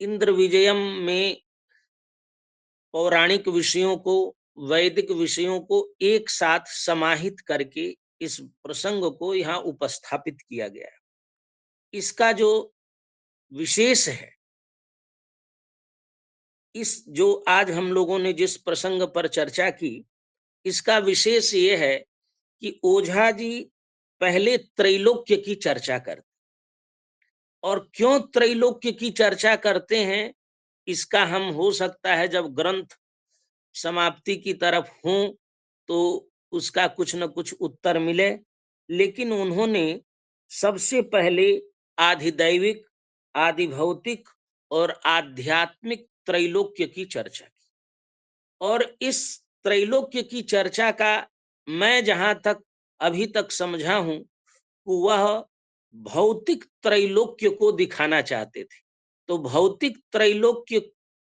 इंद्र विजयम में पौराणिक विषयों को, वैदिक विषयों को एक साथ समाहित करके इस प्रसंग को यहाँ उपस्थापित किया गया है। इसका जो विशेष है, इस जो आज हम लोगों ने जिस प्रसंग पर चर्चा की, इसका विशेष ये है कि ओझा जी पहले त्रैलोक्य की चर्चा करते, और क्यों त्रैलोक्य की चर्चा करते हैं, इसका हम हो सकता है जब ग्रंथ समाप्ति की तरफ हों तो उसका कुछ न कुछ उत्तर मिले। लेकिन उन्होंने सबसे पहले आधिदैविक, आधिभौतिक और आध्यात्मिक त्रैलोक्य की चर्चा की। और इस त्रैलोक्य की चर्चा का मैं जहां तक अभी तक समझा हूं, वह भौतिक त्रैलोक्य को दिखाना चाहते थे। तो भौतिक त्रैलोक्य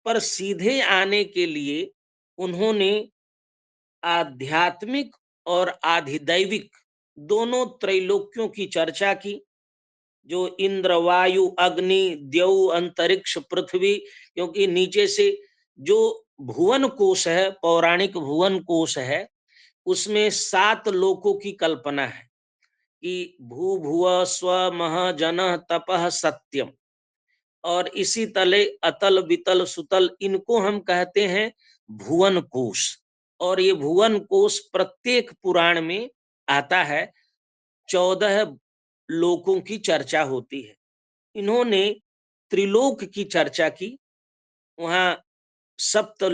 पर सीधे आने के लिए उन्होंने आध्यात्मिक और आधिदैविक दोनों त्रैलोक्यों की चर्चा की, जो इंद्र, वायु, अग्नि, द्यौ, अंतरिक्ष, पृथ्वी। क्योंकि नीचे से जो भुवन कोश है, पौराणिक भुवन कोश है, उसमें 7 लोकों की कल्पना है कि भू भुव स्व मह जन तपः सत्यम, और इसी तले अतल वितल सुतल, इनको हम कहते हैं भुवन कोश। और ये भुवन कोश प्रत्येक पुराण में आता है। 14 लोकों की चर्चा होती है। इन्होंने त्रिलोक की चर्चा की। वहां सप्त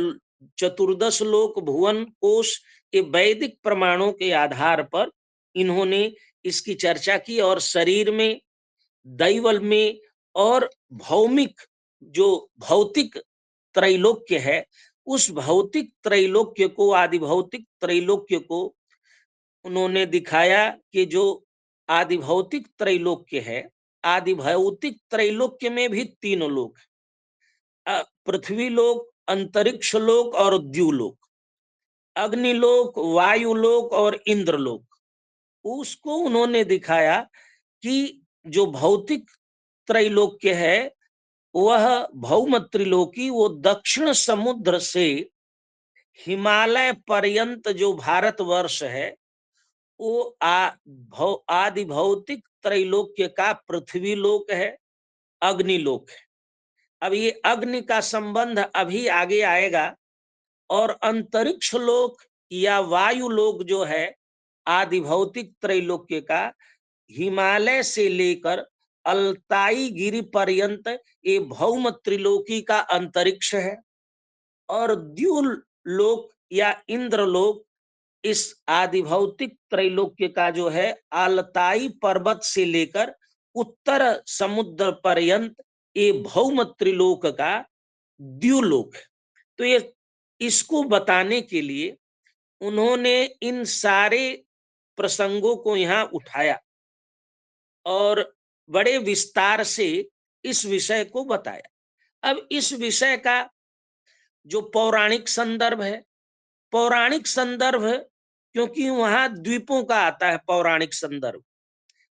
चतुर्दश लोक भुवन कोश के वैदिक प्रमाणों के आधार पर इन्होंने इसकी चर्चा की, और शरीर में, दैवल में और भौमिक, जो भौतिक त्रैलोक्य है, उस भौतिक त्रैलोक्य को, आदि भौतिक त्रैलोक्य को उन्होंने दिखाया कि जो आदि भौतिक त्रैलोक्य है, आदि भौतिक त्रैलोक्य में भी 3 लोक है, पृथ्वी लोक, अंतरिक्ष लोक और द्युलोक, अग्निलोक, वायुलोक और इंद्रलोक। उसको उन्होंने दिखाया कि जो भौतिक त्रैलोक्य है, वह भौम त्रिलोकी, वो दक्षिण समुद्र से हिमालय पर्यंत जो भारतवर्ष है, वो आदि भौतिक त्रैलोक्य का पृथ्वी लोक है, अग्नि लोक है। अब ये अग्नि का संबंध अभी आगे आएगा। और अंतरिक्ष लोक या वायु लोक जो है आदि भौतिक त्रैलोक्य का, हिमालय से लेकर अल्ताई गिरी पर्यंत ये भौम त्रिलोकी का अंतरिक्ष है। और द्युल लोक या इंद्रलोक इस आदि भौतिक त्रैलोक्य का जो है, अल्ताई पर्वत से लेकर उत्तर समुद्र पर्यंत ये भौम त्रिलोक का द्युलोक है। तो ये इसको बताने के लिए उन्होंने इन सारे प्रसंगों को यहाँ उठाया और बड़े विस्तार से इस विषय को बताया। अब इस विषय का जो पौराणिक संदर्भ है, पौराणिक संदर्भ है क्योंकि वहां द्वीपों का आता है पौराणिक संदर्भ।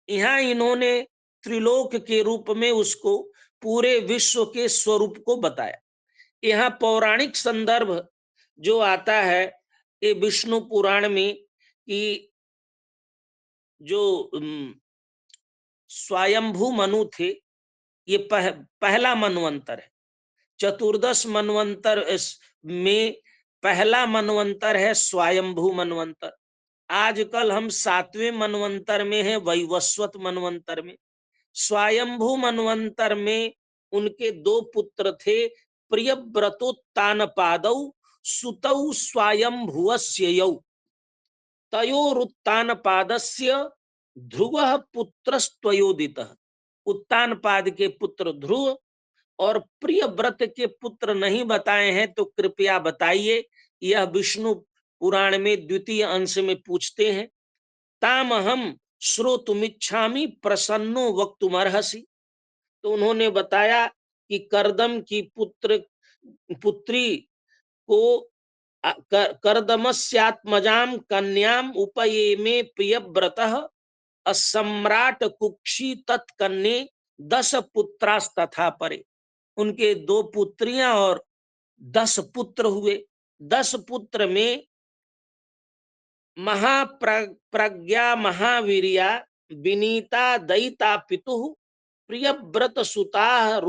यहाँ इन्होंने त्रिलोक के रूप में उसको, पूरे विश्व के स्वरूप को बताया। यहाँ पौराणिक संदर्भ जो आता है, ये विष्णु पुराण में कि जो स्वयंभू मनु थे, ये पहला मनवंतर है। चतुर्दश मनवंतर में पहला मनवंतर है स्वयंभू मनवंतर। आजकल हम 7वें मनवंतर में है, वैवस्वत मनवंतर में। स्वयंभू मनवंतर में उनके 2 पुत्र थे, प्रियव्रतोत्तान पादौ सुतौ स्वयंभुवस्य यौ, तयोरुत्तान पादस्य ध्रुव पुत्रस्त्वयोदितः। उत्तान पाद के पुत्र ध्रुव और प्रिय व्रत के पुत्र नहीं बताए हैं तो कृपया बताइए। यह विष्णु पुराण में द्वितीय अंश में पूछते हैं। ताम हम श्रोतुमिच्छामि प्रसन्नो वक्तुमर्हसि। तो उन्होंने बताया कि करदम की पुत्री को कर्दमस्यात्मजाम कन्याम उपये में प्रियव्रतः असम्राट कुक्षी तत्कन्ये 10 पुत्रास्तथा परे। उनके 2 पुत्रियां और 10 पुत्र हुए। 10 पुत्र में महाप्रज्ञा महावीरिया विनीता दयिता पितुः प्रियव्रत सुता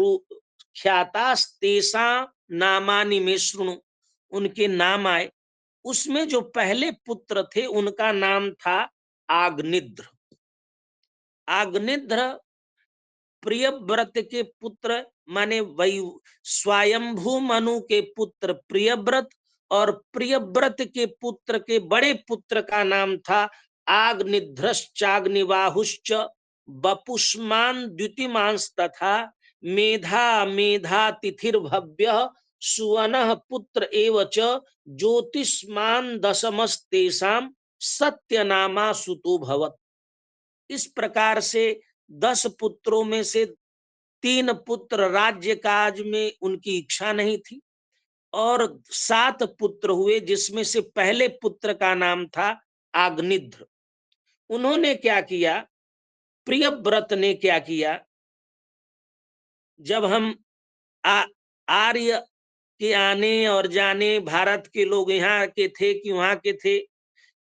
ख्याता तेसा नामानि में शृणु। उनके नाम आए। उसमें जो पहले पुत्र थे उनका नाम था आग्निद्र। आग्निद्र प्रियव्रत के पुत्र माने वही स्वयंभू मनु के पुत्र प्रियव्रत, और प्रियव्रत के पुत्र के बड़े पुत्र का नाम था आग्निध्रश्चाग्निबाहुश्च बपुष्मान द्युतिमांस तथा मेधा मेधा तिथिर्भव्य सुवनः पुत्र एव च ज्योतिष्मान दशमस्तेषां सत्यनामा सुतो भवत्। इस प्रकार से 10 पुत्रों में से 3 पुत्र राज्य काज में उनकी इच्छा नहीं थी, और 7 पुत्र हुए जिसमें से पहले पुत्र का नाम था आग्निध्र। उन्होंने क्या किया, प्रियव्रत ने क्या किया, जब हम आर्य के आने और जाने, भारत के लोग यहाँ के थे कि वहां के थे,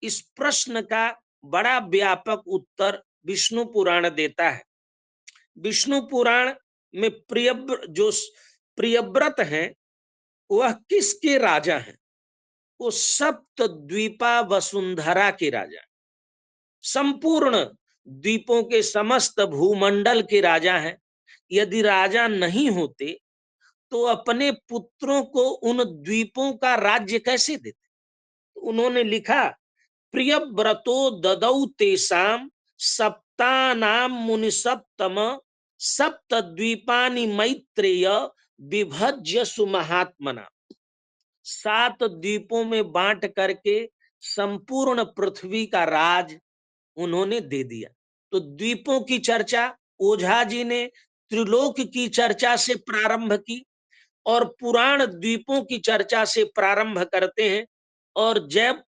इस प्रश्न का बड़ा व्यापक उत्तर विष्णु पुराण देता है। विष्णु पुराण में जो प्रियव्रत हैं वह किसके राजा हैं? वो सप्त द्वीपा वसुंधरा के राजा, संपूर्ण द्वीपों के समस्त भूमंडल के राजा हैं। यदि राजा नहीं होते तो अपने पुत्रों को उन द्वीपों का राज्य कैसे देते? उन्होंने लिखा, प्रियव्रतो ददौ तेषां सप्तानाम मुनि सप्तम सप्तद्वीपानि मैत्रेय विभज्य सुमहात्मना। 7 द्वीपों में बांट करके संपूर्ण पृथ्वी का राज उन्होंने दे दिया। तो द्वीपों की चर्चा ओझा जी ने त्रिलोक की चर्चा से प्रारंभ की, और पुराण द्वीपों की चर्चा से प्रारंभ करते हैं। और जब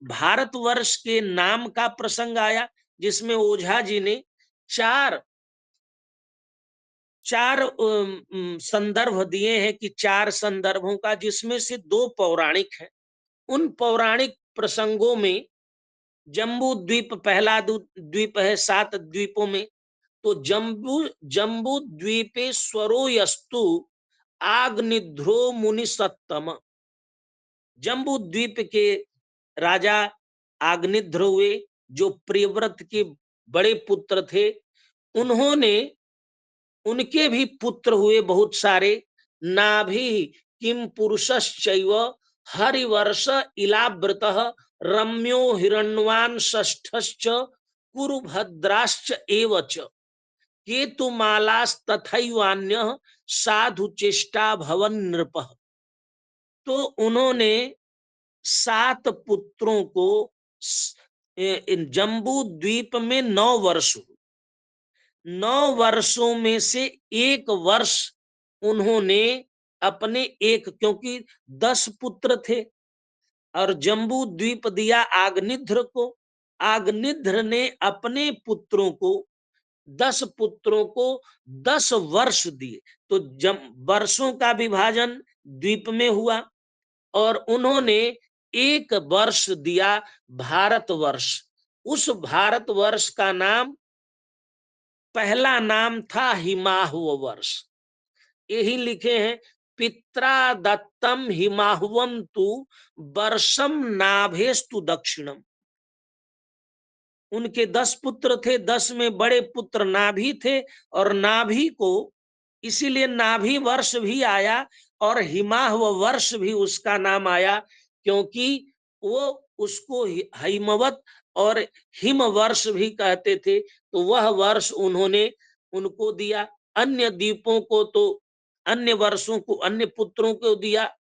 भारतवर्ष के नाम का प्रसंग आया, जिसमें ओझा जी ने चार संदर्भ दिए हैं कि 4 संदर्भों का, जिसमें से 2 पौराणिक हैं। उन पौराणिक प्रसंगों में जम्बू द्वीप पहला द्वीप है 7 द्वीपों में। तो जम्बू द्वीपे स्वरो यस्तु आग्निध्रो मुनि सत्तम। जम्बू द्वीप के राजा आग्निध्र हुए, जो प्रियव्रत के बड़े पुत्र थे। उन्होंने, उनके भी पुत्र हुए बहुत सारे। नाभि किम पुरुषश्चैव हरिवर्ष इलावृतः रम्यो हिरण्वान षष्ठश्च कुरुभद्राश्च एवच केतुमालास्तथैवान्यः साधु चेष्टा भवन नृपः। तो उन्होंने 7 पुत्रों को जम्बू द्वीप में 9 वर्ष, 9 वर्षों में से 1 वर्ष उन्होंने अपने क्योंकि 10 पुत्र थे और जम्बू द्वीप दिया आग्निध्र को। आग्निध्र ने अपने पुत्रों को 10 पुत्रों को 10 वर्ष दिए। तो वर्षों का विभाजन द्वीप में हुआ, और उन्होंने 1 वर्ष दिया भारतवर्ष। उस भारतवर्ष का नाम, पहला नाम था हिमाहुव वर्ष। यही लिखे हैं, पित्रा दत्तम हिमाहुवम तु वर्षम नाभेस्तु दक्षिणम। उनके 10 पुत्र थे, 10 में बड़े पुत्र नाभि थे, और नाभि को इसीलिए नाभि वर्ष भी आया और हिमाहव वर्ष भी उसका नाम आया, क्योंकि वो उसको हिमवत और हिम वर्ष भी कहते थे। तो वह वर्ष उन्होंने उनको दिया। अन्य द्वीपों को तो, अन्य वर्षों को अन्य पुत्रों को दिया।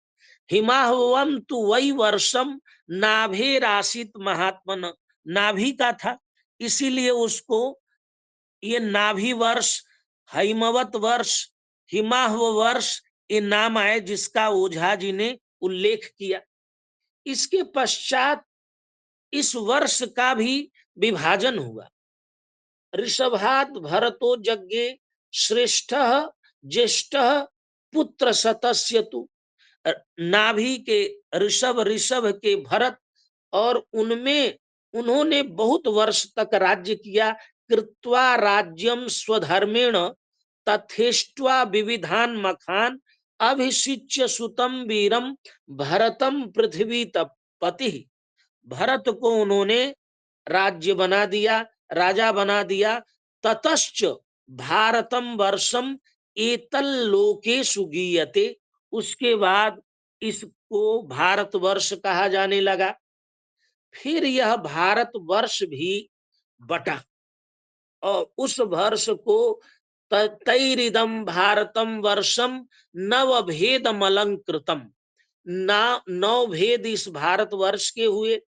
हिमाहवम तु वही वर्षम नाभे राशित महात्मन, नाभि का था, इसीलिए उसको ये नाभि वर्ष, हिमवत वर्ष, हिमाहव वर्ष ये नाम आए, जिसका ओझा जी ने उल्लेख किया। इसके पश्चात इस वर्ष का भी विभाजन हुआ। ऋषभात भरतो यज्ञे श्रेष्ठ ज्येष्ठ पुत्र शतस्य तु, नाभि के ऋषभ, ऋषभ के भरत, और उनमें उन्होंने बहुत वर्ष तक राज्य किया। कृत्वा राज्यम स्वधर्मेण तथेष्ट्वा विविधान मखान अभिषिच्य सुतम वीरम भरतम पृथ्वी पति। भरत को उन्होंने राज्य बना दिया, राजा बना दिया। ततश्च भारतम वर्षम एतल लोके सुगीयते, उसके बाद इसको भारतवर्ष कहा जाने लगा। फिर यह भारतवर्ष भी बटा, और उस वर्ष को तैरिदम भारतम वर्षम नव भेदम अलंकृतम, ना नौ भेद इस भारतवर्ष के हुए।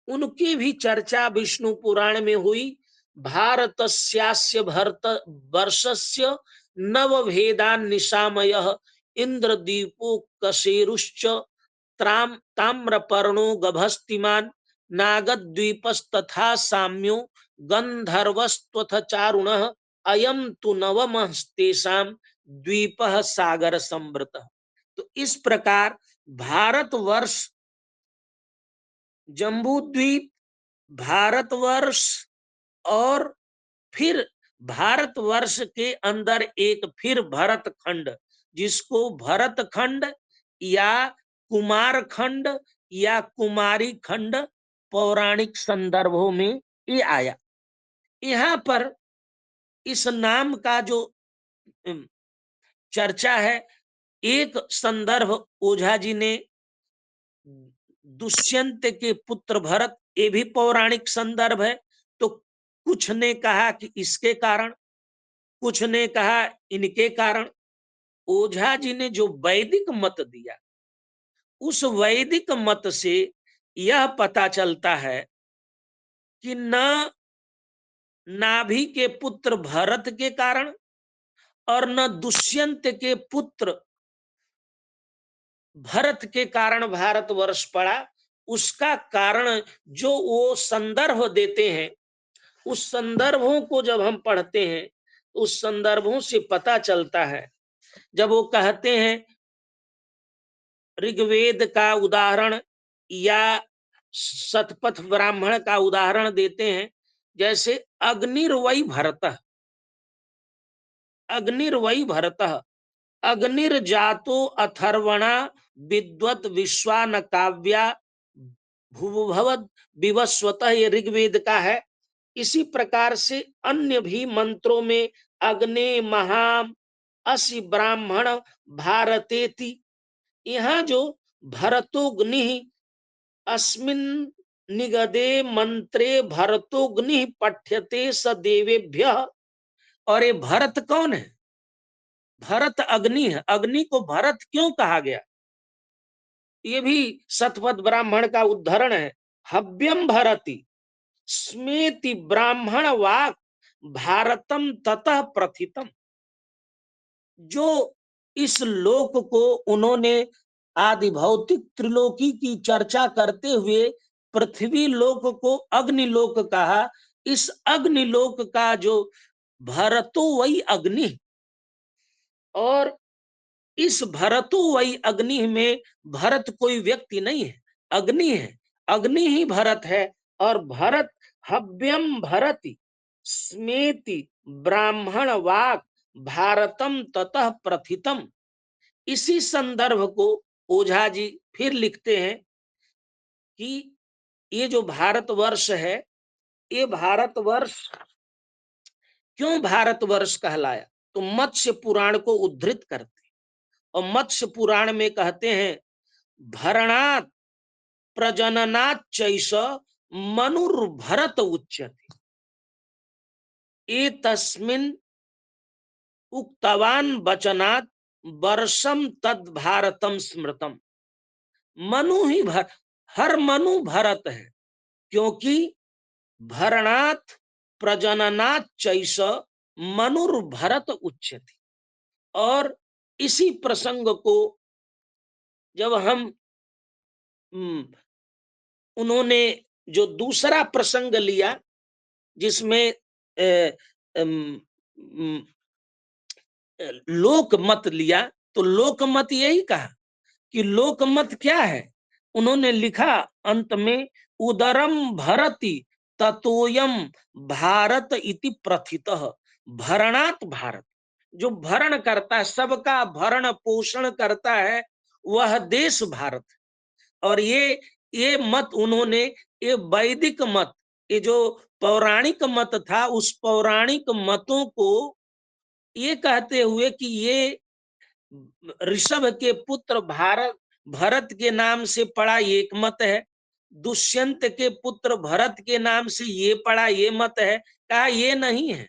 उनकी भी चर्चा विष्णु पुराण में हुई। भारतस्यास्य भरत वर्षस्य नव भेदान निशामयः इंद्रदीपो कशेरुश्च ताम्रपर्णो गभस्तिमान नागद्वीपस्तथा साम्यो गंधर्वस्त्वथ चारुणः अयम तु नवमस्तेषां द्वीपः सागर संवृतः। तो इस प्रकार भारतवर्ष, जम्बू द्वीप, भारतवर्ष, और फिर भारतवर्ष के अंदर एक फिर भरत खंड, जिसको भरत खंड या कुमार खंड या कुमारी खंड पौराणिक संदर्भों में ये आया। यहाँ पर इस नाम का जो चर्चा है, एक संदर्भ ओझा जी ने दुष्यंत के पुत्र भरत, ये भी पौराणिक संदर्भ है। तो कुछ ने कहा कि इसके कारण, कुछ ने कहा इनके कारण। ओझा जी ने जो वैदिक मत दिया, उस वैदिक मत से यह पता चलता है कि न नाभि के पुत्र भरत के कारण और न दुष्यंत के पुत्र भरत के कारण भारतवर्ष पड़ा। उसका कारण जो वो संदर्भ देते हैं, उस संदर्भों को जब हम पढ़ते हैं, उस संदर्भों से पता चलता है। जब वो कहते हैं, ऋग्वेद का उदाहरण या शतपथ ब्राह्मण का उदाहरण देते हैं, जैसे अग्निर्वै भरतः, अग्निर्वै भरतः, अग्निर्जातो अथर्वणा विद्वत विश्वान काव्या भुवभवद विवस्वतः, ये ऋग्वेद का है। इसी प्रकार से अन्य भी मंत्रों में अग्नि महाम असि ब्राह्मण भारतेति, यहाँ जो भरतोग्नि अस्मिन निगदे मंत्रे भरतोग्नि पठ्यते स देवेभ्य। और ये भरत कौन है? भरत अग्नि है। अग्नि को भरत क्यों कहा गया? ये भी शतपथ ब्राह्मण का उद्धरण है। हव्यम भरति स्मेति ब्राह्मण वाक भारतम ततः प्रथितम। जो इस लोक को उन्होंने आदि भौतिक त्रिलोकी की चर्चा करते हुए पृथ्वी लोक को अग्निलोक कहा। इस अग्निलोक का जो भरतो वही अग्नि, और इस भरतो वही अग्नि में भरत कोई व्यक्ति नहीं है, अग्नि है। अग्नि ही भरत है। और भरत हव्यम भरति स्मेति ब्राह्मण वाक भारतम ततः प्रथितम। इसी संदर्भ को ओझा जी फिर लिखते हैं कि ये जो भारतवर्ष है, ये भारतवर्ष क्यों भारतवर्ष कहलाया? तो मत्स्य पुराण को उद्धृत करते, और मत्स्य पुराण में कहते हैं, भरणात प्रजननात् चैष मनुर्भरत उच्यते, ए तस्मिन् उक्तवान वचनात् वर्षम तद भारतम स्मृतम। मनु ही हर मनु भरत है, क्योंकि भरणात् प्रजननात् चैष मनुर्भरत उच्यते। और इसी प्रसंग को जब हम उन्होंने जो दूसरा प्रसंग लिया, जिसमें लोक मत लिया, तो लोकमत यही कहा कि लोकमत क्या है। उन्होंने लिखा अंत में, उदरम भरति ततोयम भारत इति प्रथितः। भरणात भारत, जो भरण करता है, सबका भरण पोषण करता है, वह देश भारत। और ये मत उन्होंने, ये वैदिक मत, ये जो पौराणिक मत था, उस पौराणिक मतों को ये कहते हुए कि ये ऋषभ के पुत्र भारत, भरत के नाम से पड़ा, ये एक मत है। दुष्यंत के पुत्र भरत के नाम से ये पड़ा, ये मत है। कहा ये नहीं है,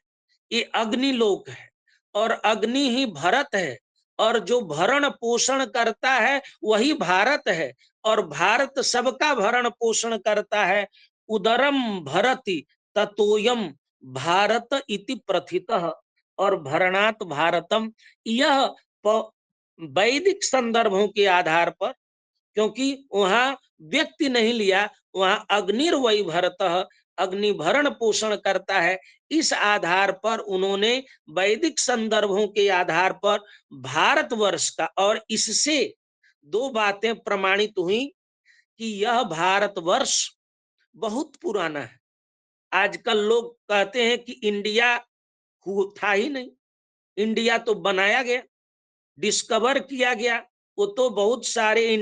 ये अग्निलोक है, और अग्नि ही भरत है, और जो भरण पोषण करता है वही भारत है, और भारत सबका भरण पोषण करता है। उदरम भरति ततोयम भारत इति प्रथितः, और भरणात भारतम, यह वैदिक संदर्भों के आधार पर, क्योंकि वहां व्यक्ति नहीं लिया, वहां अग्निर्वै भरतः, अग्नि भरण पोषण करता है। इस आधार पर उन्होंने वैदिक संदर्भों के आधार पर भारतवर्ष का, और इससे दो बातें प्रमाणित हुई कि यह भारतवर्ष बहुत पुराना है। आजकल लोग कहते हैं कि इंडिया था ही नहीं, इंडिया तो बनाया गया, डिस्कवर किया गया, वो तो बहुत सारे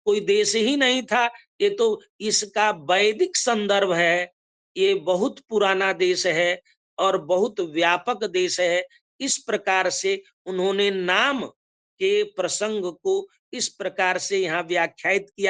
कोई देश ही नहीं था। ये तो इसका वैदिक संदर्भ है, ये बहुत पुराना देश है और बहुत व्यापक देश है। इस प्रकार से उन्होंने नाम के प्रसंग को इस प्रकार से यहाँ व्याख्यायित किया।